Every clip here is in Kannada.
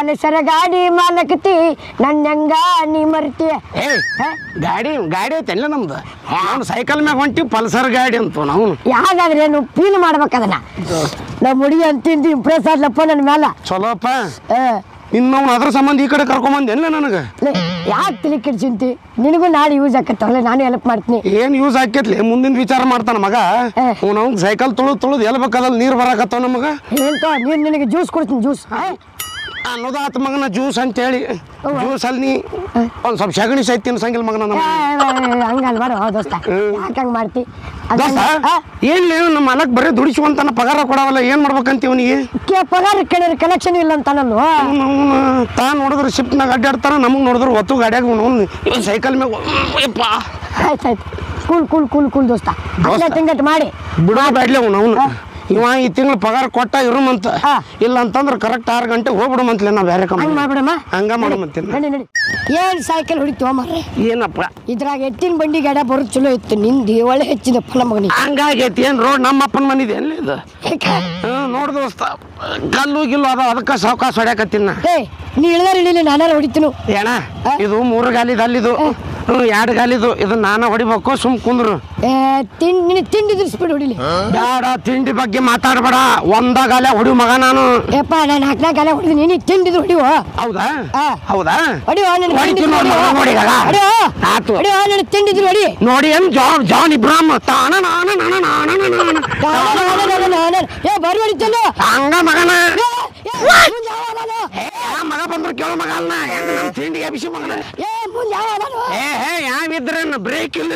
ಪಲ್ಸರ್ ಗಾಡಿ ಮಾಲಕತಿ ನನ್ನಂಗ ನೀ ಮರ್ತೀಯ ಗಾಡಿ ಐತೆಲ್ಲ ನಮ್ದು ನಾನು ಸೈಕಲ್ ಮ್ಯಾಗ ಹೊಂಟಿ ಪಲ್ಸರ್ ಗಾಡಿ ಅಂತ ನಾವು ಯಾವ್ದಾದ್ರೆ ಏನು ಫೀಲ್ ಮಾಡ್ಬೇಕದನ್ನ ನಮ್ಮ ಹುಡುಗಿ ಅಂತಿಂದು ಇಂಪ್ರೆಸ್ ಆದ್ಲಪ್ಪ ನನ್ನ ಮ್ಯಾಲ ಚಲೋಪ್ಪ ಇನ್ನು ಅದ್ರ ಸಂಬಂಧ ಈ ಕಡೆ ಕರ್ಕೊಂಬಂದೇನಿಲ್ಲ ನನಗೆ ಯಾಕೆ ತಲೆ ಕೆಡ್ಸಿಂತಿ ನಿನಗೂ ನಾಳೆ ಯೂಸ್ ಆಕತ್ತಲ್ಲ ನಾನು ಹೆಲ್ಪ್ ಮಾಡ್ತೀನಿ ಏನ್ ಯೂಸ್ ಆಕೈತ್ಲಿ ಮುಂದಿನ ವಿಚಾರ ಮಾಡ್ತಾನ ಮಗ ಅವ್ನು ಸೈಕಲ್ ತುಳಿದು ಎಲ್ಲಿ ಬೇಕಾದಲ್ಲಿ ನೀರು ಬರಾಕತ್ತಾವ ನಮಗ ಹೇಳ್ತ ನೀನು ನಿನಗೆ ಜ್ಯೂಸ್ ಕೊಡ್ತೀನಿ ಜ್ಯೂಸ್ ಅನ್ನೋದಾತ ಮಗನ ಜ್ಯೂಸ್ ಅಂತೇಳಿ ಜ್ಯೂಸ್ ಅಲ್ಲಿ ನೀ ಒಂದ್ ಸ್ವಲ್ಪ ಸಗಣಿ ಸೈತಿ ಅನ್ಸಂಗಿಲ್ಲ ಮಗನ ಹಂಗಲ್ ಮಾಡು ದೋಸ್ತ ಯಾಕೆ ಹಂಗೆ ಮಾಡ್ತಿ ಏನ್ ನಮ್ಮ ಮಲಕ್ ಬರೀ ದುಡಿಸುವಂತಾನ ಪಗಾರ ಕೊಡವಲ್ಲ ಏನ್ ಮಾಡ್ಬೇಕಂತ ಇವನಿಗೆ ಪಗಾರ ಕೇಳಿದ್ರೆ ಕಲೆಕ್ಷನ್ ಇಲ್ಲ ಅಂತಾನಲ್ವ ತಾನು ನೋಡಿದ್ರೆ ಶಿಫ್ಟ್ನಾಗ ಅಡ್ಡಾಡ್ತಾನ ನಮಗ್ ನೋಡಿದ್ರೆ ಒತ್ತು ಗಾಡಿಯಾಗ ಸೈಕಲ್ ಮ್ಯಾಗ ಆಯ್ತಾಯ್ತು ಕೂಲ್ ಕೂಲ್ ಕೂಲ್ ಕೂಲ್ ದೋಸ್ತ ತಿಂಗಟ್ಟು ಮಾಡಿ ಬಿಡೋ ಬ್ಯಾಡ್ಲಿ ಅವ್ನು ಇವ ಈ ತಿಂಗಳು ಪಗಾರ ಕೊಟ್ಟ ಇರುಮಂತ ಇಲ್ಲ ಅಂತಂದ್ರೆ ಕರೆಕ್ಟ್ 6 ಗಂಟೆಗೆ ಹೋಗ್ಬಿಡಮಂತಲೇ ನಾ ಬೇರೆ ಹಂಗೆ ಮಾಡ್ಬಿಡಮ್ಮ ಹಂಗ ಮಾಡಮಂತೀನಿ ನಡಿ ನಡಿ ಏನ್ ಸೈಕಲ್ ಹೊಡಿತೀವ ಮಾರ್ರೆ ಏನಪ್ಪ ಇದ್ರಾಗ ಎತ್ತಿನ ಬಂಡಿ ಗಾಡಿ ಬರೋದು ಚಲೋ ಇತ್ತು ನಿಂದು ಒಳ್ಳೆ ಹೆಚ್ಚಿದಪ್ಪ ನಮಗನಿ ಹಂಗಾಗೈತಿ ಏನ್ ರೋಡ್ ನಮ್ಮ ಅಪ್ಪನ ಮನಿದೆ ಎಲ್ಲಿ ಇದು ನೋಡ್ ದೋಸ್ತ ಕಲ್ಲು ಗಿಲ್ಲು ಅದ ಅದಕ್ಕೆ ಸಾವಕಾಶ ಹೊಡ್ಯಾಕತ್ತೀನಿ ನಾ ನೀ ಇಳಿದಾರ ಇಳಿಲಿ ನಾನಾರ ಹೊಡಿತೀನು ಏನ ಇದು 3 ಗಾಲಿದು ಅಲ್ಲಿದು 2 ಗಾಲಿದು ಇದು ನಾನ ಹೊಡಿಬೇಕು ಸುಮ್ ಕುಂದ್ರು ತಿಂಡಿದ್ರ ಸ್ಪೀಡ್ ಹೊಡಿಲಿ ಬೇಡ ತಿಂಡಿ ಬಗ್ಗೆ ಮಾತಾಡ್ಬೇಡ ಒಂದ ಗಾಲೆ ಹೊಡಿ ಮಗ ನಾನು ಯಪ್ಪ ನಾನು 4 ಗಾಲೆ ಹೊಡಿದಿ ನೀನು ತಿಂಡಿದ್ರು ಹೊಡಿವ ಹೌದಾ ಹೌದಾ ಹೊಡಿವ ತಿಂಡಿದ್ರು ಹೊಡಿ ನೋಡಿ ಏನ್ ಜಾನ್ ಇಬ್ರಾಮ್ ತಾನ ಬರ್ ಹೊಡಿತಲ್ಲ ಹಂಗ ಮಗನ ಮಗ ಬಂದ್ರು ಕೇಳೋ ಮಗ ಅಲ್ಲ ತಿಂಡಿಗೆ ಅಭಿಷಿ ಮಗನ ಯಾವಿದ್ರೆ ಬ್ರೇಕ್ ಇಲ್ಲ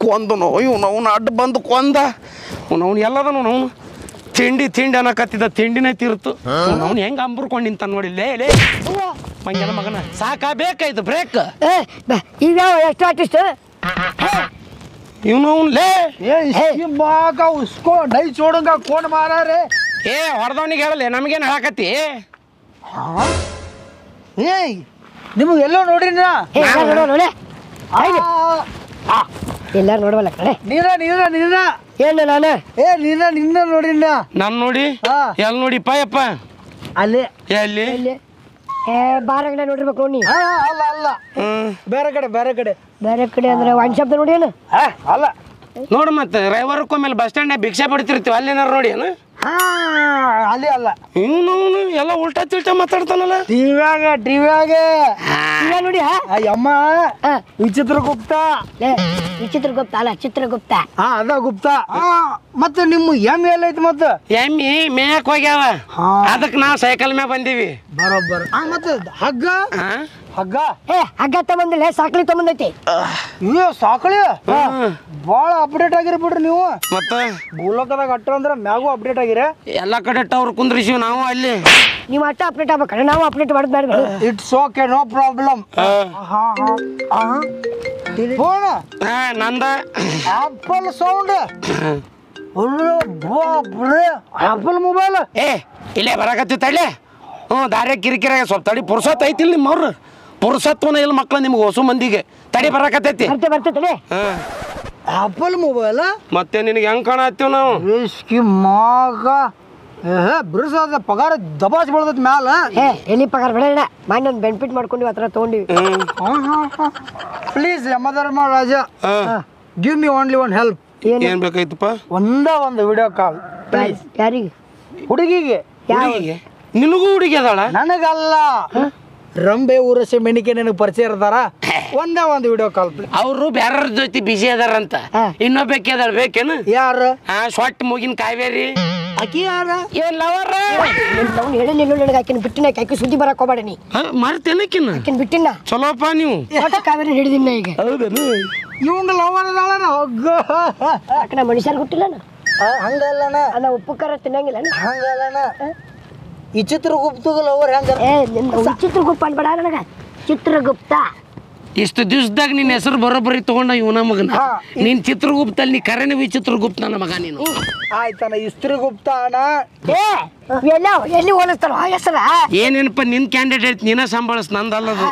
ಕೊಂದನು ಇವನವನು ಅಡ್ಡ ಬಂದು ಕೊಂದ ಅವನು ಎಲ್ಲದನು ಅವನು ತಿಂಡಿ ಅನ್ನಕತ್ತಿದ್ದ ತಿಂಡಿನೇ ತೀರ್ತು ಅವನು ಹೆಂಗ ಅಂಬರ್ಕೊಂಡು ನಿಂತ ನೋಡಿ ಲೇ ಮಂಗನ ಮಗನ ಸಾಕಾ ಬೇಕಾಯ್ತು ಬ್ರೇಕ್ ಈಗ ಎಷ್ಟು ಆರ್ಟಿಸ್ಟ್ ಇವನು ಲೇ उसको नहीं छोड़ूंगा कौन मारा रे ಹೊಡೆದವನಿಗೆ ಹೇಳಲ್ಲ ನಮಗೇನು ಹೇಳಕತ್ತಿ ನಿಮಗೆ ಎಲ್ಲೋ ನೋಡ್ರಿ ಎಲ್ಲಾರು ನೋಡವಲ್ಲ ಕಡೆ ನೀನ ಏನು ನಾನು ನಿನ್ನ ನೋಡ್ರಿ ನಾನು ನೋಡಿ ಎಲ್ಲಿ ನೋಡಿ ಯಪ್ಪ ಅಲ್ಲಿ ಎಲ್ಲಿ ಬಾರಗಡೆ ನೋಡಿರ್ಬೇಕು ನೋಡಿ ಅಲ್ಲ ಬೇರೆ ಕಡೆ ಅಂದ್ರೆ ವೈನ್ ಶಾಪ್ ನೋಡಿ ಏನು ಅಲ್ಲ ನೋಡು ಮತ್ತೆ ರವಿವಾರಕ್ಕೊಮ್ಮೇಲೆ ಬಸ್ ಸ್ಟ್ಯಾಂಡ್ ಭಿಕ್ಷೆ ಪಡ್ತಿರ್ತೀವಿ ಅಲ್ಲೇನಾರು ನೋಡಿ ಏನು ಅಲ್ಲಿ ಅಲ್ಲ ಇವನು ಎಲ್ಲ ಉಲ್ಟಾ ತಿಲ್ಟಾ ಮಾತಾಡ್ತಾನಲ್ಲ ಟಿವಿಯಾಗ ನೋಡಿ ಅಮ್ಮ ವಿಚಿತ್ರಗುಪ್ತ ಅಲ್ಲ ಚಿತ್ರಗುಪ್ತ ಅದ ಗುಪ್ತ ಮತ್ತೆ ನಿಮ್ಮ ಎಮ್ಮೆ ಎಲ್ಲೈತಿ ಮತ್ತೆ ಎಮ್ಮಿ ಮೇಯಕ್ ಹೋಗ್ಯಾವ ಅದಕ್ಕೆ ನಾವು ಸೈಕಲ್ ಮ್ಯಾಗ ಬಂದೀವಿ ಬರೋಬ್ಬರ ಮತ್ತೆ ಹಗ್ಗ ತಗೊಂದಿಲ್ಲ ಸಾಕ್ಲಿ ತಗೊಂಡೈತಿ ಅಯ್ಯೋ ಸಾಕಳಿ ಬಾಳ ಅಪ್ಡೇಟ್ ಆಗಿರಿ ಬಿಡ್ರಿ ನೀವು ಮತ್ತೆ ಭೂಲೋಕದಾಗ ಅಟ್ಟ ಅಂದ್ರೆ ಮ್ಯಾಗೂ ಅಪ್ಡೇಟ್ ಆಗಿರ ಎಲ್ಲ ಕಡೆ ಟವರ್ ಕುಂದ್ರಿಸಿವಿ ನಾವು ಅಲ್ಲಿ ನೀವು ಅಟ್ಟ ಅಪ್ಡೇಟ್ ಆಗ್ಬೇಕಂದ್ರೆ ನಾವು ಅಪ್ಡೇಟ್ ಮಾಡೋದು it's okay no problem phone ನಂದ ಆಪಲ್ ಸೌಂಡ್ ಆಪಲ್ ಮೊಬೈಲ್ ಇಲ್ಲೇ ಬರಾಕತ್ತಿ ತಳ್ಳಿ ದಾರ್ಯ ಕಿರಿಕಿರ ಸ್ವಲ್ಪ ತಡಿ ಪುರ್ಸತ್ ಐತಿಲ್ ನಿಮ್ಮವ್ರು ಪುರ್ಸತ್ವನ ಇಲ್ಲ ಮಕ್ಳ ನಿಮ್ಗೆ ಹೊಸ ಮಂದಿಗೆ ತಡಿ ಬರಾಕತ್ತೈತಿ ಬರ್ತೈತಿ ಆಪಲ್ ಮೊಬೈಲ್ ಮತ್ತೆ ನಿನಗೆ ಹೆಂಗ್ ಕಾಣತ್ತೀವಿ ನಾವು ಮಗ ಬಿರ್ಸಾದ ಪಗಾರ ದಬಾಸ್ ಬೆಳ್ದತ್ ಮ್ಯಾಲ ಎಲ್ಲಿ ಪಗಾರ ಬೇಡ ಮಾಡಿ ಒಂದು ಬೆನಿಫಿಟ್ ಮಾಡ್ಕೊಂಡ್ವಿ ಆ ಥರ ತೊಗೊಂಡಿವಿ please Yamadharma Raja give me only one help ಏನ್ ಬೇಕಾಯ್ತಪ್ಪ ಒಂದು ವಿಡಿಯೋ ಕಾಲ್ ಯಾರಿಗೆ ಹುಡುಗಿಗೆ ನಿನಗೂ ಹುಡುಗಿ ಅದಾಳ ನನಗಲ್ಲ ರಂಬೆ ಊರಸೆ ಮೆಣಿಕೆ ನನಗೆ ಪರಿಚಯ ಇರ್ತಾರ ಒಂದು ವಿಡಿಯೋ ಕಾಲ್ ಅವರು ಬೇರೆಯವ್ರ ಜೊತೆ ಬಿಸಿ ಅದಾರಂತ ಇನ್ನೊಬ್ಬಕ್ಕೆ ಅದಾಳ ಬೇಕೇನು ಯಾರು ಸೊಟ್ಟ ಮುಗಿನ ಕಾವೇರಿ ಅಕಿ ಯಾರ ಏನ್ ಲವರ್ ಹೇಳಿಲ್ಲ ನನಗೆ ಆಕಿನ ಬಿಟ್ಟಿನ ಆಕಿ ಸುದ್ದಿ ಬರಕ್ ಹೋಗ್ಬೇಡ ನೀ ಮರ್ತೇನಕಿನ ಆಕಿನ ಬಿಟ್ಟಿನ ಚಲೋಪ್ಪ ನೀವು ಕಾವೇರಿ ಹಿಡಿದಿನ ಈಗ ಹೌದೇನು ಇವಂಗ ಲವರ್ ಅದಾಳ ನಾ ಮನುಷ್ಯರ್ ಹುಟ್ಟಿಲ್ಲ ಹಂಗಲ್ಲಣ ಅಲ್ಲ ಉಪ್ಪು ಖಾರ ತಿನ್ನಂಗಿಲ್ಲ ಹಂಗಲ್ಲಣ ಈ ಚಿತ್ರಗುಪ್ತಗ ಲವರ್ ಹೆಂಗ ಚಿತ್ರಗುಪ್ತ ಅನ್ಬೇಡ ನನಗ ಚಿತ್ರಗುಪ್ತ ಇಷ್ಟು ದಿವ್ಸದಾಗ ನಿನ್ನ ಹೆಸರು ಬರೋಬ್ಬರಿ ತಗೊಂಡ ಇವನ ಮಗನ ನೀನ್ ಚಿತ್ರಗುಪ್ತಲ್ಲಿ ನೀ ಕರೆನ ಚಿತ್ರಗುಪ್ತ ನನ್ನ ಮಗ ನೀನು ಆಯ್ತಾನ ಇಸ್ತ್ರಿಗುಪ್ತ ಅಣ್ಣ ಎಲ್ಲಿ ಹೋಲಿಸ್ತಾರ ಹೆಸರ ಏನೇನಪ್ಪ ನಿನ್ ಕ್ಯಾಂಡಿಡೇಟ್ ನೀನ ಸಂಭಾಳಿಸ್ ನಂದಲ್ಲದು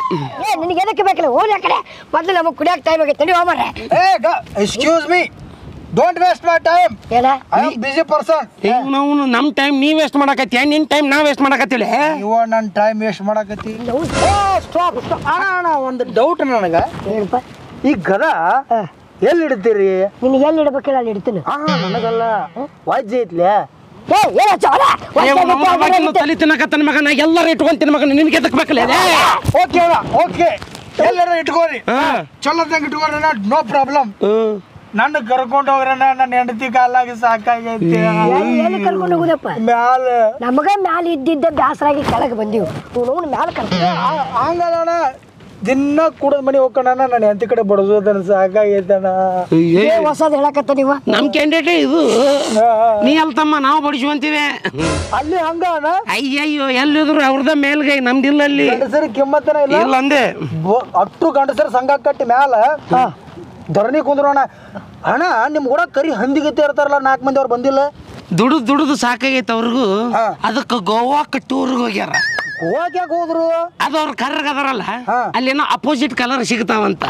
ನಿನಗೆ ಎದಕ್ಕೆ ಬೇಕಲ್ಲ ಹೋಲಿ ಆ ಕಡೆ ಮೊದಲು ನಮಗೆ ಕುಡಿಯಾಕ ಟೈಮ್ ಆಗೈತೆ ನಡಿ ಹೋಗ್ಬಾರ್ರೆ excuse me don't waste my time. ಏನ ಐ ಆಮ್ ಬಿಸಿ ಪರ್ಸನ್. ನಾವು ನಮ್ಮ ಟೈಮ್ ನೀ ವೇಸ್ಟ್ ಮಾಡಕತ್ತಿ, ನಿನ್ನ ಟೈಮ್ ನಾ ವೇಸ್ಟ್ ಮಾಡಕತ್ತಿಲ್ಲ. ಇವ ನನ್ನ ಟೈಮ್ ವೇಸ್ಟ್ ಮಾಡಕತ್ತಿ. ಸ್ಟಾಪ್ ಅಣ್ಣ ಒಂದು ಡೌಟ್ ನನಗೆ. ಏನಪ್ಪ ಈ ಗದ ಎಲ್ಲಿ ಇಡ್ತೀರಿ? ನಿನಗೆ ಎಲ್ಲಿ ಇಡ್ಬೇಕಿಲ್ಲ ಅಲ್ಲಿ ಇಡ್ತೀನಿ. ನನಗಲ್ಲ ವಾಜ್ಯ ಐತ್ಲೆ. ತಲೆ ತಿನ್ನಕತ್ತನ ಮಗ, ನಾ ಎಲ್ಲರೂ ಇಟ್ಕೊಂತೀನಿ ಮಗ, ನಿನ್ಗೆ ಎದಕ್ ಬೇಕಲ್ಲ? ಓಕೆ ಓಕೆ, ಎಲ್ಲರೂ ಇಟ್ಕೋರಿ, ಚಲೋದಂಗ ಇಟ್ಕೋರಿ, ನೋ ಪ್ರಾಬ್ಲಮ್. ನನ್ನ ಕರ್ಕೊಂಡು ಹೋಗ್ರ ನನ್ನ ಹೆಂಡತಿ ಕಾಲಾಗಿ ಸಾಕಾಗೈತಿ. ಎಲ್ಲಿ ಕರ್ಕೊಂಡು ಹೋಗುದಪ್ಪ? ಮ್ಯಾಲ ನಮಗ ಮ್ಯಾಲ ಇದ್ದಿದ್ದ ಬ್ಯಾಸರಾಗಿ ಕೆಳಗೆ ಬಂದೀವಿ. ಮ್ಯಾಲ ಕರ್ಕೊಂಡು ಹಂಗಲ್ಲ, ದಿನ ಕುಡದ್ ಮನಿ ಹೋಗೋಣ, ನನ್ನ ಹೆಂಡತಿ ಕಡೆ ಬಡಸೋದನ್ನ ಸಾಕಾಗೈತಣ್ಣ. ಹೊಸದ್ ಹೇಳಕತ್ತ ನೀವು. ನಮ್ ಕ್ಯಾಂಡಿಡೇಟ್ ಇದು, ನೀ ಅಲ್ತಮ್ಮ, ನಾವು ಬಡಿಸುವಂತೀವಿ. ಅಲ್ಲಿ ಹಂಗ ಅಯ್ಯಯ್ಯೋ, ಎಲ್ಲಿದ್ರು ಅವ್ರದ ಮೇಲ್ಗೈ, ನಮ್ದಿಲ್ಲ ಅಲ್ಲಿ. ಗಂಡಸರಿ ಕಿಮ್ಮತ್ತನ ಇಲ್ಲ ಅಂದೆ. ಅಷ್ಟು ಗಂಡಸರಿ ಸಂಘ ಕಟ್ಟಿ ಮ್ಯಾಲ ಧರಣಿ ಕುಂದ್ರೋಣ. ಅಣ್ಣ ನಿಮ್ ಕೂಡ ಕರಿ ಹಂದಿಗತ್ತೆ ಇರ್ತಾರಲ್ಲ, 4 ಮಂದಿ ಅವ್ರು ಬಂದಿಲ್ಲ. ದುಡಿದು ಸಾಕಾಗೈತೆ ಅವ್ರಿಗೂ. ಅದಕ್ಕೆ ಗೋವಾಕ್ಕೆ ಟೂರ್ಗೆ ಹೋಗ್ಯಾರ. ಗೋವಾಕ್ ಯಾಕೆ ಹೋದ್ರು? ಅದು ಅವ್ರ ಕರ್ರಗ್ ಅದಾರಲ್ಲ, ಅಲ್ಲೇನೋ ಅಪೋಸಿಟ್ ಕಲರ್ ಸಿಗ್ತಾವಂತ,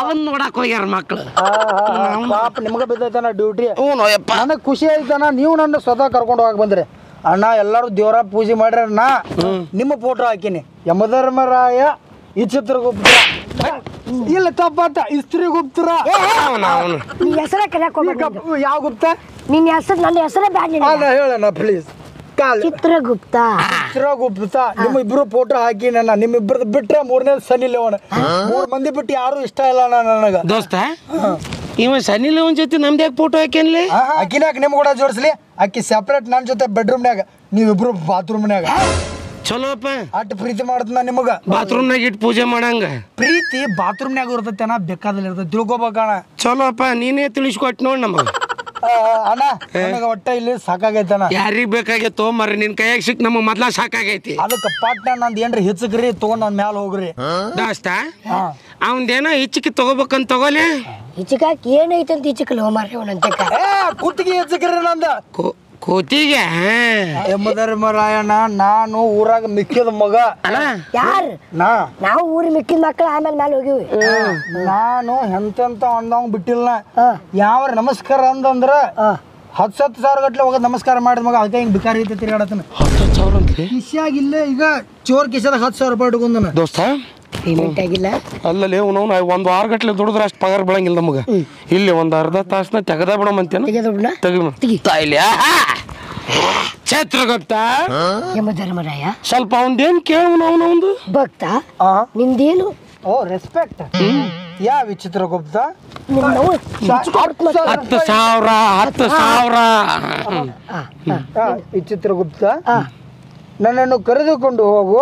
ಅವನ್ ನೋಡಕ್ ಹೋಗ್ಯಾರ ಮಕ್ಳು. ಪಾಪ ನಿಮ್ಗ ಬಿದ್ದೈತನ ಡ್ಯೂಟಿ. ಹ್ಞೂಯಪ್ಪ, ನನಗ್ ಖುಷಿ ಆಯ್ತನ, ನೀವು ನನ್ನ ಸ್ವತಃ ಕರ್ಕೊಂಡು ಹೋಗಕ್ ಬಂದ್ರಿ. ಅಣ್ಣ ಎಲ್ಲಾರು ದೇವರ ಪೂಜೆ ಮಾಡ್ರ, ನಾ ನಿಮ್ಮ ಫೋಟೋ ಹಾಕಿನಿ. ಯಮಧರ್ಮರಾಯ ಈ ಚಿತ್ರಗುಪ್ತ. ಇಲ್ಲ ತಪ್ಪಾತ, ಇಸ್ತ್ರಿ ಗುಪ್ತರ. ನಿನ್ ಹೆಸರ ಕಲಿಯಕ್ ಯಾವ ಗುಪ್ತ? ನಿನ್ನ ಹೆಸರು ನನ್ನ ಹೆಸರೇ ಬ್ಯಾಡ. ಹೇಳಣ್ಣ ಪ್ಲೀಸ್. ಚಿತ್ರಗುಪ್ತ. ಚಿತ್ರಗುಪ್ತ. ನಿಮ್ಮ ಇಬ್ರು ಫೋಟೋ ಹಾಕಿ ನನ್ನ, ನಿಮ್ಮಿಬ್ರದ್ದು ಬಿಟ್ರೆ 3ನೇ ಸನಿ ಲಿಯೋನ್. 3 ಮಂದಿ ಬಿಟ್ಟು ಯಾರು ಇಷ್ಟ ಇಲ್ಲ ನನಗ. ದೋಸ್ತ, ಇವ ಸನಿ ಲಿಯೋನ್ ಜೊತೆ ನಮ್ದು ಯಾಕೆ ಫೋಟೋ ಹಾಕ್ಯಾನ್ಲಿ? ಅಕ್ಕಿನಾಗ ನಿಮ್ ಕೂಡ ಜೋಡಿಸ್ಲಿ. ಅಕ್ಕಿ ಸೆಪರೇಟ್ ನನ್ನ ಜೊತೆ ಬೆಡ್ರೂಮ್ನ್ಯಾಗ, ನೀವಿಬ್ರು ಬಾತ್ರೂಮ್ನ್ಯಾಗ. ಚಲೋಪ್ಪ, ಅಟ್ ಪ್ರೀತಿ ಮಾಡ್ತನ ನಿಮಗ. ಬಾತ್ರೂಮ್ನಾಗ ಇಟ್ಟು ಪೂಜೆ ಮಾಡಂಗ. ಪ್ರೀತಿ ಬಾತ್ರೂಮ್ನ್ಯಾಗ ಇರ್ತೈತೆನ, ಬೇಕಾದಲ್ಲಿ ಇರ್ತೈತಿ, ತಿಳ್ಕೊಬೇಕಣ್ಣ. ಚಲೋಪ್ಪ, ನೀನೇ ತಿಳಿಸ್ಕೊಟ್ ನೋಡ್ ನಮಗ. ಅಣ್ಣ ನನಗ ಒಟ್ಟ ಇಲ್ಲಿ ಸಾಕಾಗೈತನ. ಯಾರಿಗ್ ಬೇಕಾಗೈತೋ ಮರ್ರಿ, ನಿನ್ ಕೈಯಾಗ ಸಿಕ್ ನಮಗ್ ಮೊದ್ಲ ಸಾಕಾಗೈತಿ. ಅದಕ್ಕೆ ಪಾಟ್ನ ನಂದು ಏನ್ರಿ ಹೆಚ್ಚಕ್ರಿ ತಗೊಂಡ್ ನನ್ ಮ್ಯಾಲ ಹೋಗ್ರಿ. ದೋಸ್ತ, ಅವಂದೇನೋ ಹಿಚ್ಚಿಕಿ ತಗೋಬೇಕಂತ ತಗೋಲೆ. ಹಿಚಕಾಕಿ ಏನೈತಂತ ಹಿಚಕಲ್ ಹೋಮಾರಿ ಅವನಂತಕ್ಕ. ಕುತ್ತಿಗೆ ಹೆಚ್ಚಕ್ರಿ ನಂದ ಕೂತಿಗೆ. ಯಮಧರ್ಮರಾಯಣ್ಣ, ನಾನು ಊರಾಗ ಮಿಕ್ಕಿದ ಮಗ. ಯಾರು? ನಾವು ಊರಿ ಮಿಕ್ಕಿದ ಮಕ್ಕಳು, ಆಮೇಲೆ ಮೇಲೆ ಹೋಗಿವಿ. ನಾನು ಎಂತೆಂತ ಅಂದಂಗ್ ಬಿಟ್ಟಿಲ್ಲ. ಯಾವ ನಮಸ್ಕಾರ ಅಂದಂದ್ರ 10,000 ಗಟ್ಲೆ ಹೋಗೋದು ನಮಸ್ಕಾರ ಮಾಡಿದ ಮಗ. ಅದಕ್ಕೆ ಹಿಂಗ್ ಬಿಕಾರಿ ಐತೆ ತಿರ್ಗಾಡತನ. 10,000 ಕಿಶಾಗಿಲ್ಲ, ಈಗ ಚೋರ್ ಕಿಶಾದಾಗ 10,000 ರೂಪಾಯಿ ಇಟ್ಕೊಂಡನ. ದೋಸ್ತ ಪೇಮೆಂಟ್ ಆಗಿಲ್ಲ. ಅಲ್ಲಲ್ಲಿ ಅವನು 1 ವಾರ ಗಟ್ಲೆ ದುಡಿದ್ರೆ ಅಷ್ಟು ಪಗಾರ ಬೀಳಂಗಿಲ್ಲ ನಮಗ. ಇಲ್ಲಿ 1 ಅರ್ಧ ತಾಸನ ತೆಗದ ಬಿಡಮಂತೇನ. ತೆಗಿ ಛತ್ರಗುಪ್ತ. ಯಮಧರ್ಮರಾಯ ಸ್ವಲ್ಪ ಅವಂದೇನ್ ಕೇಳವನು, ಅವನೊಂದು ಭಕ್ತ. ನಿಂದೇನು? ಓ ರೆಸ್ಪೆಕ್ಟ್. ಯಾವ ವಿಚಿತ್ರಗುಪ್ತ? 10,000 ವಿಚಿತ್ರಗುಪ್ತ, ನನ್ನನ್ನು ಕರೆದುಕೊಂಡು ಹೋಗು.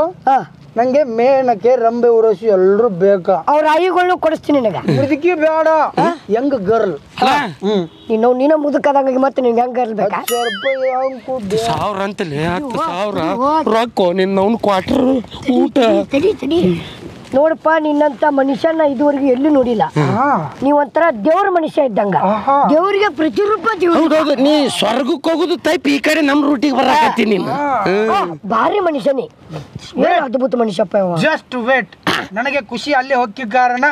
ನಂಗೆ ಮೇಣಕ್ಕೆ, ರಂಬೆ, ಉರಸಿ ಎಲ್ರು ಬೇಕಾ. ಅವ್ರ ಐಗಳನ್ನೂ ಕೊಡಿಸ್ತೀನಿ ನಿನಗ. ಮುದುಕಿ ಬೇಡ, ಯಂಗ್ ಗರ್ಲ್. ನೀನ ಮುದುಕದಂಗ ಮತ್ತೆ ನಿನ್ಗೆ ಹೆಂಗ್ ಗರ್ಲ್ ಬೇಕಾ? 10,000 ಅಂತಲೇ. 10,000 ರೊಕ್ಕ ನಿನ್ನ ಅವ್ನು ಕ್ವಾರ್ಟರ್ ಊಟ. ತಡಿ ನೋಡಪ್ಪ, ನಿನ್ನಂತ ಮನುಷ್ಯನ ಇದುವರೆಗೂ ಎಲ್ಲೂ ನೋಡಿಲ್ಲ. ನೀವೊಂಥರ ದೇವ್ರ ಮನುಷ್ಯ ಇದ್ದಂಗ, ದೇವ್ರಿಗೆ ಪ್ರತಿರೂಪ. ನೀ ಸ್ವರ್ಗಕ್ಕೆ ಹೋಗುದು ಟೈಪ್, ಈ ಕಡೆ ನಮ್ ರೂಟಿಗೆ ಬರಾಕತ್ತೀನಿ. ಭಾರಿ ಮನುಷ್ಯನಿ, ಏನು ಅದ್ಭುತ ಮನುಷ್ಯಪ್ಪ. ಜಸ್ಟ್ ವೇಟ್, ನನಗೆ ಖುಷಿ ಅಲ್ಲಿ ಹೋಗಿ ಕಾರಣ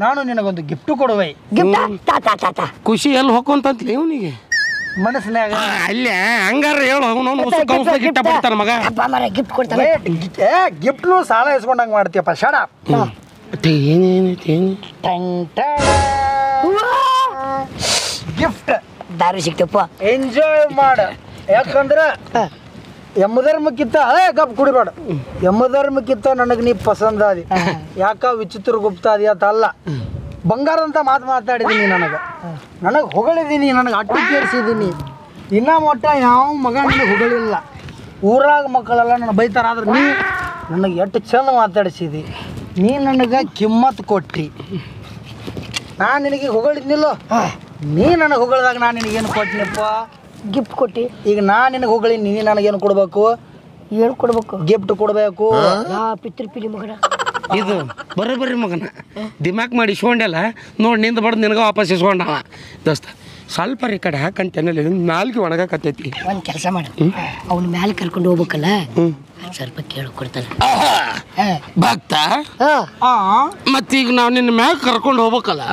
ನಾನು ನಿನಗೊಂದು ಗಿಫ್ಟ್ ಕೊಡುವೆ. ಖುಷಿ ಎಲ್ಲಿ ಹೋಗ್ಕೊಂತಂತ್ಲಿ ಇವನಿಗೆ ಮನಸ್ಸಿನಾಗ. ಅಲ್ಲೇ ಹಂಗಾರ ಹೇಳು, ಅವನು ಗಿಟ್ಟ ಬಿಡ್ತಾನ ಮಗ. ಗಿಫ್ಟ್ ಕೊಡ್ತಾನೆ. ಗಿಫ್ಟ್ ಸಾಲ ಇಸ್ಕೊಂಡಂಗ ಮಾಡ್ತೀಯಪ್ಪ. ಶಡ ಗಿಫ್ಟ್ ದಾರು ಸಿಕ್ತಪ್ಪ, ಎಂಜಾಯ್ ಮಾಡ. ಯಾಕಂದ್ರ ಯಮಧರ್ಮಕ್ಕಿಂತ ಗಪ್ ಕುಡಿಬೇಡ. ಯಮಧರ್ಮಕ್ಕಿಂತ ನನಗೆ ನೀ ಪಸಂದ ಅದಿ. ಯಾಕ ವಿಚಿತ್ರಗುಪ್ತ ಅದಿಯತ್ತ ಅಲ್ಲ, ಬಂಗಾರ ಅಂತ ಮಾತಾಡಿದೀನಿ. ನನಗೆ ಹೊಗಳಿದೀನಿ, ನನಗೆ ಅಟ್ಟು ಕೇಳಿಸಿದೀನಿ. ಇನ್ನ ಮೊಟ್ಟ ಯಾವ ಮಗ ನನಗೆ ಹೊಗಳಿಲ್ಲ. ಊರಾಗ ಮಕ್ಕಳೆಲ್ಲ ನನ್ನ ಬೈತಾರ, ಆದ್ರೆ ನೀ ನನಗೆ ಎಷ್ಟು ಚಂದ ಮಾತಾಡಿಸಿದಿ. ನೀ ನನಗೆ ಕಿಮ್ಮತ್ ಕೊಟ್ಟಿ. ನಾನು ನಿನಗೆ ಹೊಗಳಿದ್ನಿಲ್ಲ, ನೀ ನನಗೆ ಹೊಗಳಿದಾಗ ನಾನು ನಿನಗೇನು ಕೊಟ್ಟಿನಪ್ಪ? ಗಿಫ್ಟ್ ಕೊಟ್ಟಿ. ಈಗ ನಾನು ನಿನಗೆ ಹೊಗಳಿ, ನೀ ನನಗೇನು ಕೊಡ್ಬೇಕು? ಏನು ಕೊಡ್ಬೇಕು? ಗಿಫ್ಟ್ ಕೊಡ್ಬೇಕು. ಪಿತೃಪಿಲಿ ಮಗನ ಇದು ಬರೋಬ್ಬರಿ ಮಗನ ದಿಮಾಕ್ ಮಾಡಿ ಇಸ್ಕೊಂಡೆಲ್ಲ ನೋಡಿ, ನಿಂದ ಬಡ್ದು ನಿನಗ ವಾಪಸ್ ಇಸ್ಕೊಂಡವ. ದೋಸ್ತ ಸ್ವಲ್ಪ ಈ ಕಡೆ ಹಾಕಂತೇನಲ್ಲಿ ನಾಲ್ಗೆ ಒಣಗಾಕತ್ತೈತಿ. ಒಂದು ಕೆಲಸ ಮಾಡ, ಅವ್ನ ಮ್ಯಾಲೆ ಕರ್ಕೊಂಡು ಹೋಗ್ಬೇಕಲ್ಲ, ಸ್ವಲ್ಪ ಕೇಳು ಕೊಡ್ತಾನೆ ಭಕ್ತ ಹಾ ಮತ್ತೀಗ ನಾವು ನಿನ್ನ ಮ್ಯಾಗ ಕರ್ಕೊಂಡು ಹೋಗ್ಬೇಕಲ್ಲ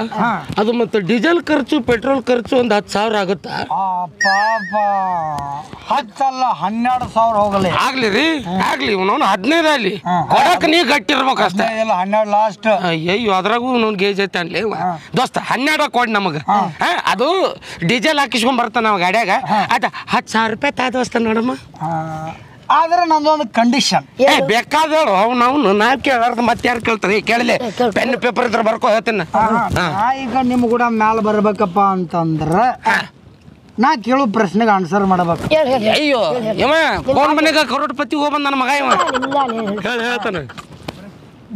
ಅದು ಮತ್ತೆ ಡೀಸೆಲ್ ಖರ್ಚು ಪೆಟ್ರೋಲ್ ಖರ್ಚು ಒಂದು 10,000 ಆಗುತ್ತಾ? ಪಾಪ 10 ಅಲ್ಲ 12,000 ಹೋಗಲಿ. ಆಗ್ಲಿ ರೀ ಆಗ್ಲಿ ಇವನವನು 15 ಅಲ್ಲಿ ಕೊಡಕ್ ನೀ ಗಟ್ಟಿರ್ಬೇಕು ಅಷ್ಟೇ. ಇಲ್ಲ 12 ಲಾಸ್ಟ್. ಅಯ್ಯೋ ಅದ್ರಾಗೂ ನೋನ್ ಗೇಜ್ ಐತೆ ಅನ್ಲಿ ದೋಸ್ತ 12 ಕೊಡ್ ನಮಗ. ಅದು ಡೀಸೆಲ್ ಹಾಕಿಸ್ಕೊಂಡ್ ಬರ್ತಾನ ನಾವು ಗಾಡ್ಯಾಗ. ಅದ 10,000 ರೂಪಾಯಿ ತಾ ದೋಸ್ತ ನೋಡಮ್ಮ. ಆದ್ರೆ ನಂದೊಂದು ಕಂಡೀಷನ್. ಬೇಕಾದಳು ಅವ್ನು ನಾ ಕೇಳಾರ್ದು ಮತ್ತೆ ಯಾರು ಕೇಳ್ತಾರೆ? ಕೇಳಲಿ ಪೆನ್ ಪೇಪರ್ ಇದ್ರೆ ಬರ್ಕೋ ಹೇಳ್ತೀನಿ. ಈಗ ನಿಮ್ ಕೂಡ ಮ್ಯಾಲ ಬರ್ಬೇಕಪ್ಪ ಅಂತಂದ್ರ ನಾ ಕೇಳೋ ಪ್ರಶ್ನೆಗೆ ಆನ್ಸರ್ ಮಾಡ್ಬೇಕು. ಅಯ್ಯೋ ಇವ ಫೋನ್ ಮನೆಗ ಕರೋಡ್ಪತಿ ಹೋಗ್ಬಂದ ನನ್ನ ಮಗ ಇವ ಹೇಳ್ತಾನೆ.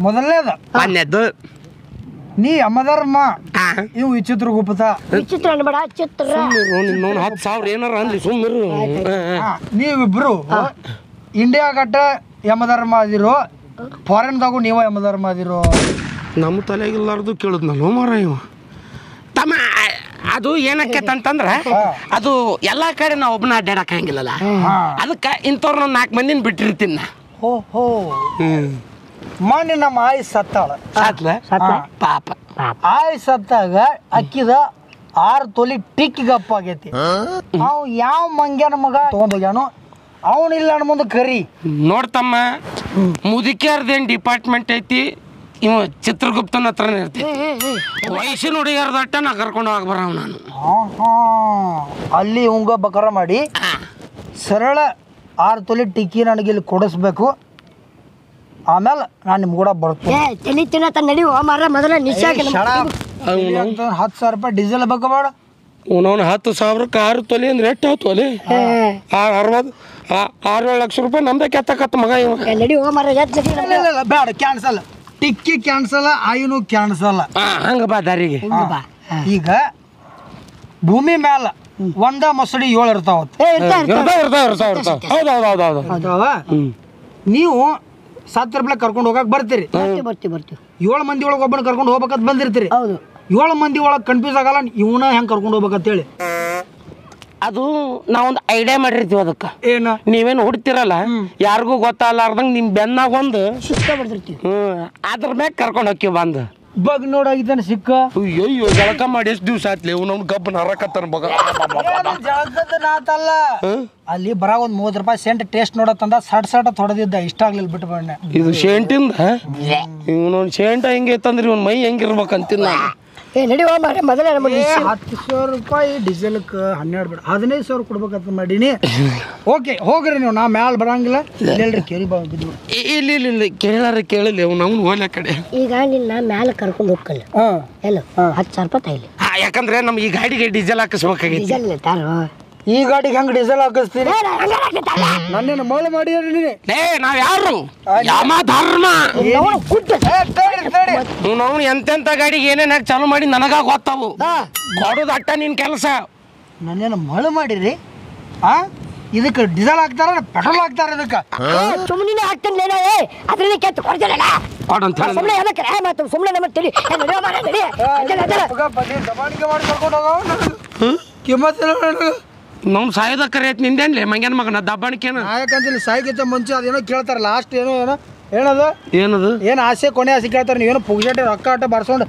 ಮೊದಲನೇದ ಅನ್ನದ್ದು ನೀ ಯಮಧರ್ಮ, ಇವು ವಿಚಿತ್ರ ಗುಪ್ತ. ವಿಚಿತ್ರ ಅನ್ಬೇಡ ಚಿತ್ರ. 10,000 ಏನಾರ ಅಂದ್ರಿ ಸುಮ್ಮರು. ನೀವಿಬ್ರು ಇಂಡಿಯಾ ಗಟ್ಟ ಯಮಧರ್ಮ ಅದಿರೋ, ಫಾರಿನ್ದಾಗು ನೀವು ಯಮಧರ್ಮ ಅದಿರೋ? ನಮ್ಮ ತಲೆಗಿಲ್ಲಾರ್ದು ಕೇಳುದ್ ನಾನು ಮಾರ ಇವ ತಮ್ಮ. ಅದು ಏನಕ್ಕೆ ಅಂತಂದ್ರ ಅದು ಎಲ್ಲಾ ಕಡೆ ನಾ ಒಬ್ಬನ ಅಡ್ಡಾಡಕ್ ಹಂಗಿಲ್ಲಲ್ಲ, ಅದಕ್ಕೆ ಇಂಥವ್ರ 4 ಮಂದಿನ ಬಿಟ್ಟಿರ್ತೀನಿ ನಾ. ಓಹೋ ಮೊನ್ನೆ ನಮ್ಮ ಆಯ್ ಸತ್ತಾಳ. ಪಾಪ ಆಯ್ ಸತ್ತಾಗ ಅಕ್ಕಿದ 6 ತೊಲಿ ಟಿಕ್ಕಿಗಪ್ಪ ಆಗೈತಿ. ಅವ್ ಯಾವ ಮಂಗ್ಯಾನ ಮಗ ತಗೊಂಡೋಗ್ಯಾನು ಅವನಿಲ್ಲ ಅಣ್ಣ ಮುಂದೆ ಕರಿ. ನೋಡ್ತಮ್ಮ, ಮುದುಕ್ಯಾರ್ದೇನ್ ಡಿಪಾರ್ಟ್ಮೆಂಟ್ ಐತಿ, ಇವ ಚಿತ್ರಗುಪ್ತನ ಹತ್ರನೇ ಇರ್ತಿ. ವಯಸ್ಸಿನ ಹುಡುಗಿಯರ್ದಟ್ಟ ನಾ ಕರ್ಕೊಂಡು ಹೋಗಿ ಬರವ ನಾನು. ಅಲ್ಲಿ ಇವಂಗ ಬಕರ ಮಾಡಿ ಸರಳ 6 ತೊಲಿ ಟಿಕ್ಕಿ ನನಗೆ ಇಲ್ಲಿ ಕೊಡಿಸ್ಬೇಕು. ಆಮೇಲೆ ನಾನು ನಿಮ್ ಕೂಡ ಬರ್ತೀನಿ. ತಲೆ ತಿನ್ನತ್ತ ನಡಿ ಮಾರ ಮೊದಲ ನಿಶಾಕ 10,000 ರೂಪಾಯಿ ಡೀಸೆಲ್ ಬೇಕು ಬೇಡ? ಅವನವನು 10,000ಕ್ಕೆ 6 ತೊಲಿ ಅಂದ್ರೆ ಎಷ್ಟು ಆಯ್ತು ಅಲ್ಲಿ? 6-7 ಲಕ್ಷ ರೂಪಾಯಿ ನಮ್ದೇ ಕೆತ್ತಕತ್ತ ಮಗ ಇವ. ನಡಿ ಮಾರ ಬೇಡ, ಕ್ಯಾನ್ಸಲ್. ಟಿಕ್ಕಿ ಕ್ಯಾನ್ಸಲ್, ಆಯುನು ಕ್ಯಾನ್ಸಲ್. ಹಂಗ ಬಾ ದಾರಿಗೆ. ಈಗ ಭೂಮಿ ಮ್ಯಾಲ ಒಂದ ಮಸಡಿ 7 ಇರ್ತಾವ. ನೀವು 7 ರೂಪಾಯಿ ಕರ್ಕೊಂಡು ಹೋಗಕ್ ಬರ್ತೀರಿ. ಬರ್ತೀವಿ 7 ಮಂದಿ ಒಳಗೆ ಒಬ್ಬನ ಕರ್ಕೊಂಡು ಹೋಗ್ಬೇಕಂತ ಬಂದಿರ್ತೀರಿ. ಹೌದು. 7 ಮಂದಿ ಒಳಗೆ ಕನ್ಫ್ಯೂಸ್ ಆಗಲ್ಲ ಇವನ ಹೆಂಗ್ ಕರ್ಕೊಂಡು ಹೋಗ್ಬೇಕಂತ ಹೇಳಿ. ಅದು ನಾವೊಂದು ಐಡಿಯಾ ಮಾಡಿರ್ತೀವಿ ಅದಕ್ಕೆ. ಏನ? ನೀವೇನು ಹುಡ್ತಿರಲ್ಲ, ಯಾರಿಗೂ ಗೊತ್ತಾಗಲಾರ್ದಂಗ ನಿಮ್ ಬೆನ್ನಾಗ ಒಂದು ಸುತ್ತ ಬರ್ತಿರ್ತೀವಿ. ಅದ್ರ ಮ್ಯಾಗ ಕರ್ಕೊಂಡು ಹೋಗ್ತೀವಿ ಬಂದು. ಬಗ್ ನೋಡಾಗಿದ್ದಾನೆ ಸಿಕ್ಕ. ಅಯ್ಯೋ ಜಳಕ ಮಾಡಿ ಎಷ್ಟು ದಿವ್ಸ ಆತ್ಲಿ ಅವ್ನು ಗಬ್ಬನ ಹರಕತ್ತಾನ ಬಗ. ಜಳಕದ ನಾತಲ್ಲ, ಅಲ್ಲಿ ಬರ ಒಂದ್ 30 ರೂಪಾಯಿ ಸೆಂಟ್ ಟೇಸ್ಟ್ ನೋಡತ್ತಂದ ಸಟ್ ಹೊಡೆದಿದ್ದ. ಇಷ್ಟ ಆಗ್ಲಿಲ್ಲ ಬಿಟ್ಟು ಬಣ್ಣ. ಇದು ಶೇಂಟಿಂದ ಇವನೊಂದು ಶೇಂಟ ಹೆಂಗೈತಂದ್ರಿ ಇವ್ನ ಮೈ ಹೆಂಗಿರ್ಬೇಕಂತಿಲ್ಲ. ನಡಿ ಮಾರ ಮೊದಲ 10,000 ರೂಪಾಯಿ ಡೀಸೆಲ್ಕ್ಕೆ 12 ಬೇಡ 15,000 ಕೊಡ್ಬೇಕಂತ ಮಾಡೀನಿ. ಓಕೆ ಹೋಗ್ರಿ ನೀವು, ನಾ ಮ್ಯಾಲ ಬರಂಗಿಲ್ಲ. ಇಲ್ರಿ ಕೇರಿ ಬಂದಿದ್ವಿ. ಇಲ್ಲ ಕೇಳಲಿ ಅವ್ನು ಹೋಗ್ಲ ಕಡೆ. ಈಗ ನಿನ್ನ ಮ್ಯಾಲ ಕರ್ಕೊಂಡು ಹೋಗ್ಕಲ್ಲ ಎಲ್ಲ 10,000 ರೂಪಾಯಿ ತಾಯಿಲಿ. ಯಾಕಂದ್ರೆ ನಮ್ ಈ ಗಾಡಿಗೆ ಡೀಸೆಲ್ ಹಾಕಿಸ್ಬೇಕಾಗೈತಿ. ಡೀಸೆಲ್ ತಾರೋ ಈ ಗಾಡಿಗೆ ಹೆಂಗ್ ಡೀಸೆಲ್ ಹಾಕಿಸ್ತೀರಿ? ನನ್ನೇನು ಮಳೆ ಮಾಡಿರಿ. ನಾವ್ ಯಾರು ಧರ್ಮ ನಾವು ಎಂತೆಂತ ಗಾಡಿಗೆ ಏನೇನ್ ಹಾಕಿ ಚಾಲು ಮಾಡಿ ನನಗ ಗೊತ್ತಾವು. ಕೊಡೋದು ಅಟ್ಟ ನಿನ್ ಕೆಲಸ. ನನ್ನೇನು ಮಳೆ ಮಾಡಿರಿ? ಇದಕ್ಕೆ ಡೀಸೆಲ್ ಹಾಕ್ತಾರ ಪೆಟ್ರೋಲ್ ಹಾಕ್ತಾರ? ಇದಕ್ಕೆ ಸುಮ್ಮನೆ ಹಾಕ್ತೀನಿ ಅದ್ರಲ್ಲಿ ಕೆತ್ತ ಕೊಡ್ತಿಲ್ಲ ಸುಮ್ಮನೆ ಮತ್ತೆ ಸುಮ್ಮನೆ ನಮ್ಮ ತಲಿ ದಬಾಣಿಕೆ ಮಾಡಿ ಕರ್ಕೊಂಡು ಹೋಗೋ ಕಿಮ್ಮತ್ತಿಲ್ಲ. ನಾವು ಸಾಯೋದ ಕರೆ ಐತಿ ನಿಂದೇನ್ಲಿ ಮಂಗ್ಯಾನ ಮಗನ ದಬ್ಬಾಣಿಕೆನ. ಯಾಕಂದ್ರೆ ಸಾಯ್ಕಿಂತ ಮುಂಚೆ ಅದೇನೋ ಕೇಳ್ತಾರ ಲಾಸ್ಟ್ ಏನದು ಏನದು ಏನು ಆಸೆ ಕೊನೆ ಆಸೆ ಕೇಳ್ತಾರ. ನೀವೇನು ಪುಗ್ಸಟ್ಟೆ ರೊಕ್ಕ ಆಟ ಬರ್ಸ್ಕೊಂಡು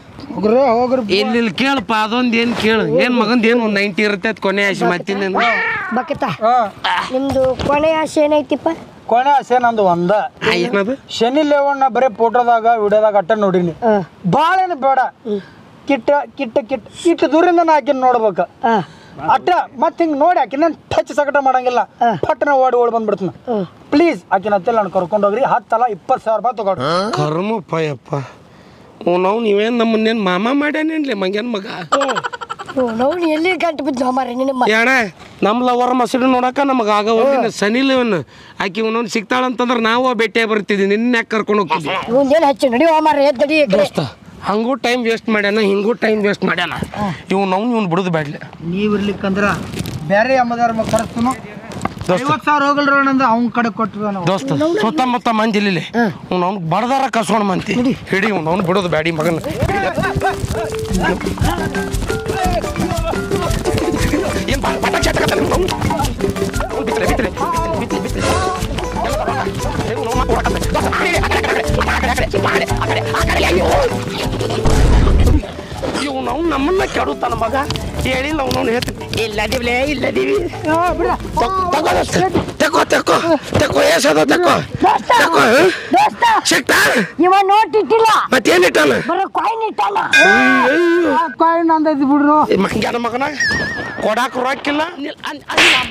ಹೋಗ್ರಿ ಇಲ್ಲಿ ಕೇಳಪ್ಪ ಅದೊಂದ್ ಏನ್ ಕೇಳು. ಏನ್ ಮಗಂದ ಏನ್ 90 ಇರುತ್ತೆ ಕೊನೆ ಆಸೆ ಮತ್ತಿನ್ನೇನು ಬಕತ್ತ ನಿಮ್ದು ಕೊನೆ ಆಸೆ ಏನೈತಿಪ್ಪ? ಕೊನೆ ಆಸೆ ನಂದು ಒಂದ. ಏನದು? ಶನಿ ಲೇವಣ್ಣ ಬರೀ ಫೋಟೋದಾಗ ವಿಡಿಯೋದಾಗ ಅಟ್ಟ ನೋಡಿನಿ. ಭಾಳ ಏನು ಬೇಡ, ಕಿಟ್ಟ ಕಿಟ್ಟ ಕಿಟ್ಟ ಕಿಟ್ಟ ದೂರಿಂದ ನಾ ಆಕಿನ ನೋಡ್ಬೇಕ ಅಟ್ಟ. ಮತ್ತೆ ಹಿಂಗೆ ನೋಡಿ ಆಕಿನ ಟಚ್ ಸಕಟ ಮಾಡಂಗಿಲ್ಲ, ಪಟ್ಟನ ಓಡಿ ಬಂದ್ಬಿಡ್ತೀನಿ. ಪ್ಲೀಸ್ ಆಕಿನ ಹತ್ತಿರ ನಾನು ಕರ್ಕೊಂಡು ಹೋಗ್ರಿ. 10 ಅಲ್ಲ 20,000 ರೂಪಾಯಿ ತಗೊಂಡು. ಕರ್ಮಪ್ಪ ಯಪ್ಪ ನಾವು ನೀವೇನ್ ನಮ್ಮನ್ನೇನು ಮಾಮ ಮಾಡ್ಯಾನೇನ್ಲಿ ಮಂಗ್ಯಾನ ಮಗ? ನಾವು ಎಲ್ಲಿ ಗಂಟು ಬಿದ್ದು ಮಾರ ನಿನ್ನ ಯಾಣ ನಮ್ಮ ಲವರ್ ಮಸಡಿ ನೋಡಕ ನಮಗೆ ಆಗ ಸನಿಲವನ್ನ ಆಕಿ ಒಂದೊಂದು ಸಿಗ್ತಾಳಂತಂದ್ರೆ ನಾವು ಭೇಟಿಯಾಗಿ ಬರ್ತಿದ್ವಿ. ನಿನ್ನ ಯಾಕೆ ಕರ್ಕೊಂಡು ಹೋಗ್ತಿದ್ವಿ? ಮುಂದೇನು ಹಚ್ಚಿ ನಡಿ ಮಾರ ಎದ್ದಡಿ ದೋಸ್ತ. ಹಂಗೂ ಟೈಮ್ ವೇಸ್ಟ್ ಮಾಡ್ಯಾನ, ಹಿಂಗೂ ಟೈಮ್ ವೇಸ್ಟ್ ಮಾಡ್ಯಾನ. ಇವ್ನು ಬಿಡುದು ಬ್ಯಾಡ್ಲಿ. ನೀವು ಇರ್ಲಿಕ್ಕಂದ್ರ ಬೇರೆ ಅಮ್ಮದಾರ ಕರೆಸ್ತು 50,000 ಹೋಗಲ್ರ ನಂದ ಅವ್ನ ಕಡೆ ಕೊಟ್ಟು ದೋಸ್ತ. ಸುತ್ತಮುತ್ತ ಮಂದಿ ಇಲ್ಲಿ ಅವ್ನು ಬಡದಾರ ಕಸ್ಕೊಂಡು ಮಂತಿ ಹಿಡಿ ಅವ್ನು ಬಿಡೋದು ಬ್ಯಾಡಿ ಮಗನ. ಏನ್ ಪಟಾಕ್ಷಿ ಇವ್ ನಾವು ನಮ್ಮನ್ನ ಕೆಡುತ್ತಾನ ಮಗ ಹೇಳಿಲ್ಲ ಅವನವ್ನು ಹೇಳ್ತೀನಿ ಇಲ್ಲದೀವಿ ತಕೋ ತಕೋ ತಕೋ ಏಸದ ತಕೋ ತಕೋ ಸಿಕ್ತಾ ಇವ ನೋಟ್ ಇಟ್ಟಿಲ್ಲ ಮತ್ತೇನಿಟ್ಟಾನ ಬರೋ ಕಾಯಿನ್ ಇಟ್ಟಾನ ಕಾಯಿನ್ ಅಂದೈತಿ ಬಿಡ್ರು ಮಂಗ್ಯಾನ ಮಗನ ಕೊಡಾಕ ರೊಕ್ಕಿಲ್ಲ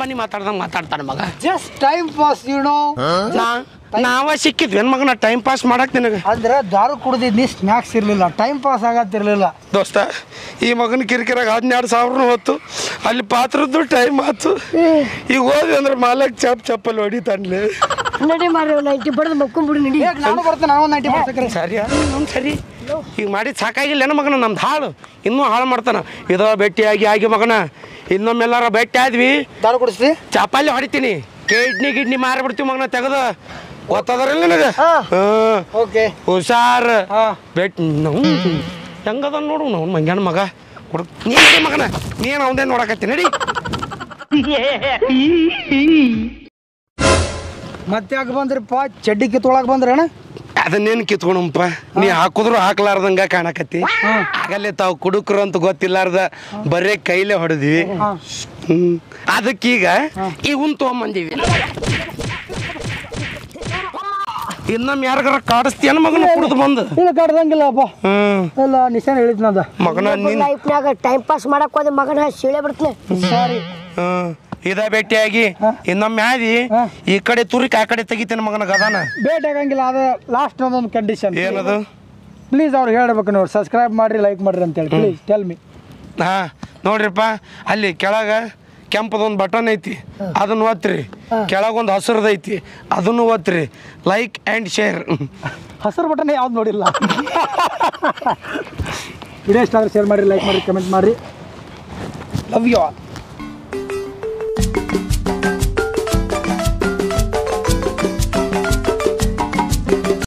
ಬನ್ನಿ ಮಾತಾಡ್ದಂಗ ಮಾತಾಡ್ತಾನ ಮಗ ಜಸ್ಟ್ ಟೈಮ್ ಪಾಸ್ ನಾವ ಸಿಕ್ಕಿದ್ವಿ ಏನ್ ಮಗನ ಟೈಮ್ ಪಾಸ್ ಮಾಡಕ್ ನಿನಗ ಅಂದ್ರೆ ದಾರು ಕುಡ್ದಿದ್ನಿ ಸ್ನ್ಯಾಕ್ಸ್ ಇರ್ಲಿಲ್ಲ ಟೈಮ್ ಪಾಸ್ ಆಗತ್ತಿರ್ಲಿಲ್ಲ ದೋಸ್ತ ಈ ಮಗನ ಕಿರಿಕಿರಾಗ 12,000 ಹೊತ್ತು ಅಲ್ಲಿ ಪಾತ್ರದ್ದು ಟೈಮ್ ಆತು ಈಗ ಹೋದ್ವಿ ಅಂದ್ರೆ ಮಾಲಕ್ ಚಪ್ಪಲ್ ಹೊಡಿತಾನ್ಲೆ ನಡಿ ಮಾರಿ 90 ಬಡ್ದು ಮಕ್ಕೊಂಡ್ಬಿಡು ನಡಿ ನಾನು ಬರ್ತೇನೆ ನಾವು 90% ಸರಿ ಸರಿ ಈಗ ಮಾಡಿದ್ ಸಾಕಾಗಿಲ್ಲ ಏನ ಮಗನ ನಮ್ದು ಹಾಳು ಇನ್ನೂ ಹಾಳು ಮಾಡ್ತಾನ ಇದೋ ಭೇಟಿಯಾಗಿ ಆಗಿ ಮಗನ ಇನ್ನೊಮ್ಮೆಲ್ಲಾರ ಭೇಟಿ ಆದ್ವಿ ದಾರು ಕುಡಿಸ್ತಿ ಚಪಾಲಿ ಹೊಡಿತೀನಿ ಕಿಡ್ನಿ ಮಾರಿಬಿಡ್ತೀವಿ ಮಗನ ತೆಗೆದು ಗೊತ್ತದ್ರಲ್ಲ ನನಗೆ ಓಕೆ ಹುಷಾರ್ ಬೆಟ್ ನಾವು ಹೆಂಗದ ನೋಡು ನಾವು ಮಂಗ್ಯಾನ ಮಗ ನೀ ನಡಿ ಮಗನ ನೀನು ಅವನೇ ನೋಡಕತ್ತಿ ನಡಿ ಮತ್ತೆ ಯಾಕೆ ಬಂದ್ರಿಪ್ಪ ಚಡ್ಡಿ ಕಿತ್ತೊಳಗೆ ಬಂದ್ರೇನ ಅದನ್ನೇನು ಕಿತ್ಕೊಣಪ್ಪ ನೀ ಹಾಕಿದ್ರು ಹಾಕ್ಲಾರ್ದಂಗ ಕಾಣಕತ್ತಿ ಆಗಲ್ಲೇ ತಾವು ಕುಡುಕ್ರು ಅಂತ ಗೊತ್ತಿಲ್ಲಾರ್ದ ಬರೇ ಕೈಲೇ ಹೊಡೆದ್ವಿ ಅದಕ್ಕೀಗ ಇವನ್ ತೊಗೊಂಬಂದೀವಿ ಇನ್ನೊಮ್ಮೆ ಯಾರಿಗಾರ ಕಾಡಿಸ್ತೀಯನ ಮಗನ ಕುಡಿದು ಬಂದು ಇಲ್ಲ ಕಾಡ್ದಂಗಿಲ್ಲಪ್ಪ ಎಲ್ಲ ನಿಶಾನ್ ಹೇಳಿದ್ನದ ಮಗನ ನೀನ್ ಲೈಫ್ನಾಗ ಟೈಮ್ ಪಾಸ್ ಮಾಡಕ್ ಹೋದ ಮಗನ ಸೀಳೆ ಬಿಡ್ತೀನಿ ಸಾರಿ ಇದ ಭೇಟಿಯಾಗಿ ಇನ್ನೊಮ್ಮೆ ಆದಿ ಈ ಕಡೆ ತುರಿಕ್ ಆ ಕಡೆ ತೆಗಿತೇನೆ ಮಗನ ಗದಾನ ಭೇಟಿ ಆಗಂಗಿಲ್ಲ ಅದೇ ಲಾಸ್ಟ್ ಒಂದೊಂದು ಕಂಡೀಷನ್ ಏನದು ಪ್ಲೀಸ್ ಅವ್ರು ಹೇಳ್ಬೇಕು ನೋಡಿ ಸಬ್ಸ್ಕ್ರೈಬ್ ಮಾಡ್ರಿ ಲೈಕ್ ಮಾಡ್ರಿ ಅಂತ ಹೇಳಿ ಪ್ಲೀಸ್ ಟೆಲ್ ಮಿ ಹಾ ನೋಡ್ರಿಪ್ಪ ಅಲ್ಲಿ ಕೆಳಗ ಕೆಂಪದೊಂದು ಬಟನ್ ಐತಿ ಅದನ್ನ ಒತ್ತಿರಿ ಕೆಳಗೊಂದು ಹಸಿರದ ಐತಿ ಅದನ್ನು ಒತ್ತಿರಿ ಲೈಕ್ ಆ್ಯಂಡ್ ಶೇರ್ ಹಸಿರು ಬಟನ್ ಯಾವ್ದು ನೋಡಿಲ್ಲ ವಿಡಿಯೋ ಇಷ್ಟ ಆದರೆ ಶೇರ್ ಮಾಡಿರಿ ಲೈಕ್ ಮಾಡಿರಿ ಕಮೆಂಟ್ ಮಾಡಿರಿ ಲವ್ ಯು ಆಲ್